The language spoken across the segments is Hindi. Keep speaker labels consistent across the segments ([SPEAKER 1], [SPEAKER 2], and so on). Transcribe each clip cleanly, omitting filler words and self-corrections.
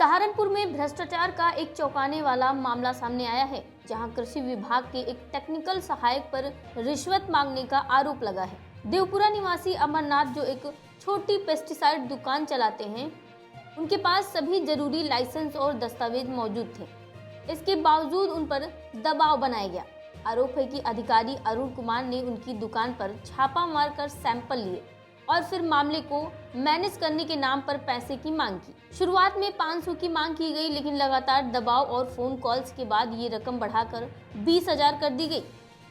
[SPEAKER 1] सहारनपुर में भ्रष्टाचार का एक चौंकाने वाला मामला सामने आया है, जहां कृषि विभाग के एक टेक्निकल सहायक पर रिश्वत मांगने का आरोप लगा है। देवपुरा निवासी अमरनाथ, जो एक छोटी पेस्टिसाइड दुकान चलाते हैं, उनके पास सभी जरूरी लाइसेंस और दस्तावेज मौजूद थे। इसके बावजूद उन पर दबाव बनाया गया। आरोप है कि अधिकारी अरुण कुमार ने उनकी दुकान पर छापा मारकर सैंपल लिए और फिर मामले को मैनेज करने के नाम पर पैसे की मांग की। शुरुआत में 500 की मांग की गई, लेकिन लगातार दबाव और फोन कॉल्स के बाद ये रकम बढ़ाकर 20,000 कर दी गई।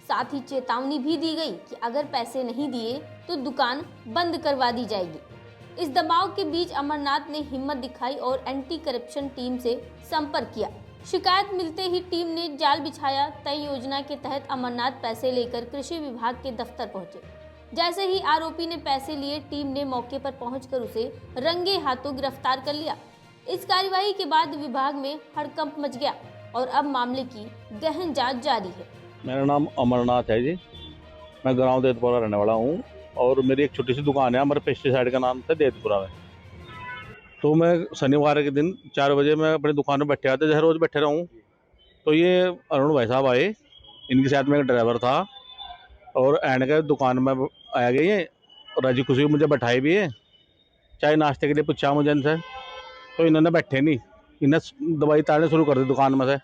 [SPEAKER 1] साथ ही चेतावनी भी दी गई कि अगर पैसे नहीं दिए तो दुकान बंद करवा दी जाएगी। इस दबाव के बीच अमरनाथ ने हिम्मत दिखाई और एंटी करप्शन टीम से संपर्क किया। शिकायत मिलते ही टीम ने जाल बिछाया। तय योजना के तहत अमरनाथ पैसे लेकर कृषि विभाग के दफ्तर पहुंचे। जैसे ही आरोपी ने पैसे लिए, टीम ने मौके पर पहुंचकर उसे रंगे हाथों गिरफ्तार कर लिया। इस कार्यवाही के बाद विभाग में हड़कंप मच गया और अब मामले की गहन जांच जारी है।
[SPEAKER 2] मेरा नाम अमरनाथ है जी। मैं गाँव देवपुरा रहने वाला हूँ और मेरी एक छोटी सी दुकान है हमारे पेस्टिसाइड का नाम था देवपुरा में। तो मैं शनिवार के दिन 4 बजे मैं अपनी दुकान में बैठे आते, जैसे रोज़ बैठे रहूँ। तो ये अरुण भाई साहब आए, इनके साथ में एक ड्राइवर था और एंड के दुकान में आ गई है। राजी खुशी मुझे बैठाई भी है, चाय नाश्ते के लिए पूछा मुझे इनसे। तो इन्होंने बैठे नहीं, इन्हें दवाई ताड़ने शुरू कर दी दुकान में से।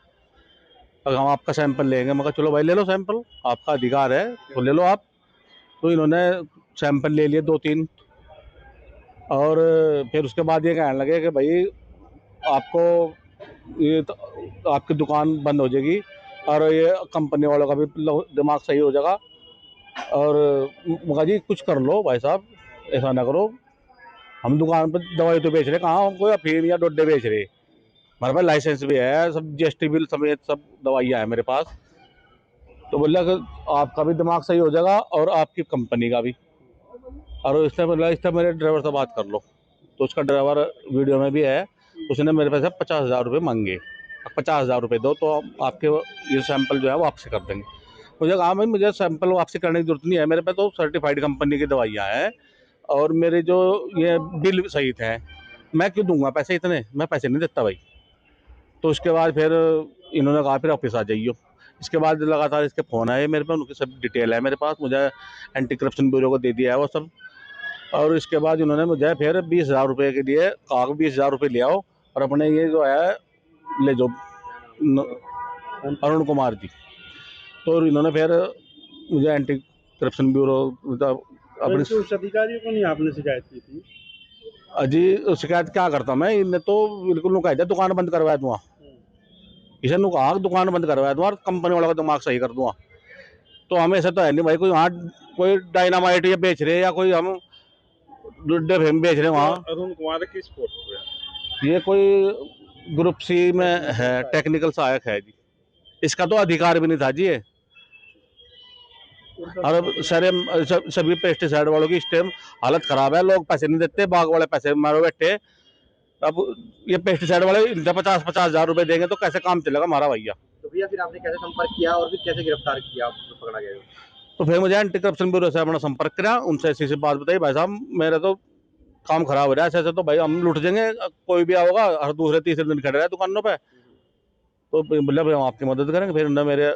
[SPEAKER 2] और हम आपका सैंपल लेंगे। मैं कहा चलो भाई ले लो सैंपल, आपका अधिकार है तो ले लो आप। तो इन्होंने सैंपल ले लिए 2-3 और फिर उसके बाद ये कहने लगे कि भाई आपको ये तो आपकी दुकान बंद हो जाएगी और ये कंपनी वालों का भी दिमाग सही हो जाएगा। और मगा जी कुछ कर लो भाई साहब, ऐसा ना करो। हम दुकान पर दवाई तो बेच रहे, कहाँ हम कोई अफीम या डोडे बेच रहे। हमारे पास लाइसेंस भी है, सब GST बिल समेत सब दवाइयाँ हैं मेरे पास। तो बोला कि आपका भी दिमाग सही हो जाएगा और आपकी कंपनी का भी। और इसने बोला इससे मेरे ड्राइवर से बात कर लो। तो उसका ड्राइवर वीडियो में भी है, उसने मेरे पैसे 50,000 रुपये मांगे। 50,000 रुपये दो तो आपके ये सैंपल जो है वापसी कर देंगे। मुझे कहा भाई मुझे सैंपल वापसी करने की जरूरत नहीं है, मेरे पे तो सर्टिफाइड कंपनी की दवाइयाँ हैं और मेरे जो ये बिल सही थे, मैं क्यों दूंगा पैसे इतने, मैं पैसे नहीं देता भाई। तो उसके बाद फिर इन्होंने कहा फिर ऑफिस आ जाइए। इसके बाद लगातार इसके फ़ोन आए मेरे पे, उनकी सब डिटेल है मेरे पास, मुझे एंटी करप्शन ब्यूरो को दे दिया है वो सब। और इसके बाद इन्होंने मुझे फिर 20,000 रुपये के लिए कहा 20,000 रुपये ले आओ और अपने ये जो है ले जाओ अरुण कुमार जी। तो इन्होंने फिर मुझे एंटी करप्शन ब्यूरो अपने
[SPEAKER 3] उस अधिकारी को नहीं आपने शिकायत की थी?
[SPEAKER 2] अजी शिकायत क्या करता मैं, इन्हें तो बिल्कुल नु कहा दुकान बंद करवा दूंगा। इसे नु कहा दुकान बंद करवा दूंगा और कंपनी वालों का दिमाग सही कर दूंगा। तो हमें ऐसा तो है नहीं भाई कोई वहाँ कोई डायनामाइट या बेच रहे या कोई हम डुड्डे फेम बेच रहे वहाँ।
[SPEAKER 3] अरुण कुमार किस पोस्ट पे?
[SPEAKER 2] ये कोई ग्रुप C में है, टेक्निकल सहायक है जी। इसका तो अधिकार भी नहीं था जी ये। और सारे सभी पेस्टिसाइड वालों की इस टाइम हालत खराब है, लोग पैसे नहीं देते, बाग वाले पैसे मारो बैठे। अब ये पेस्टिसाइड वाले इनसे 50,000 रुपए देंगे तो कैसे काम चलेगा हमारा भैया।
[SPEAKER 4] तो भैया फिर आपने कैसे संपर्क किया और फिर कैसे गिरफ्तार किया, आपको पकड़ा गया?
[SPEAKER 2] तो फिर मुझे एंटी करप्शन ब्यूरो से अपना संपर्क किया, उनसे ऐसी बात बताई, भाई साहब मेरा तो काम खराब हो रहा है, ऐसे तो भाई हम लुट जाएंगे, कोई भी आओगा हर दूसरे तीसरे दिन खड़े रहे दुकानों पे। तो बोला भाई हम आपकी मदद करेंगे। फिर उन्होंने मेरे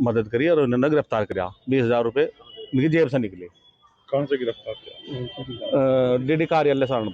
[SPEAKER 2] मदद करी और उन्होंने गिरफ्तार किया। 20,000 रुपये मेरी जेब से निकले।
[SPEAKER 3] कौन से गिरफ्तार किया?
[SPEAKER 2] DD कार्यालय सहारनपुर।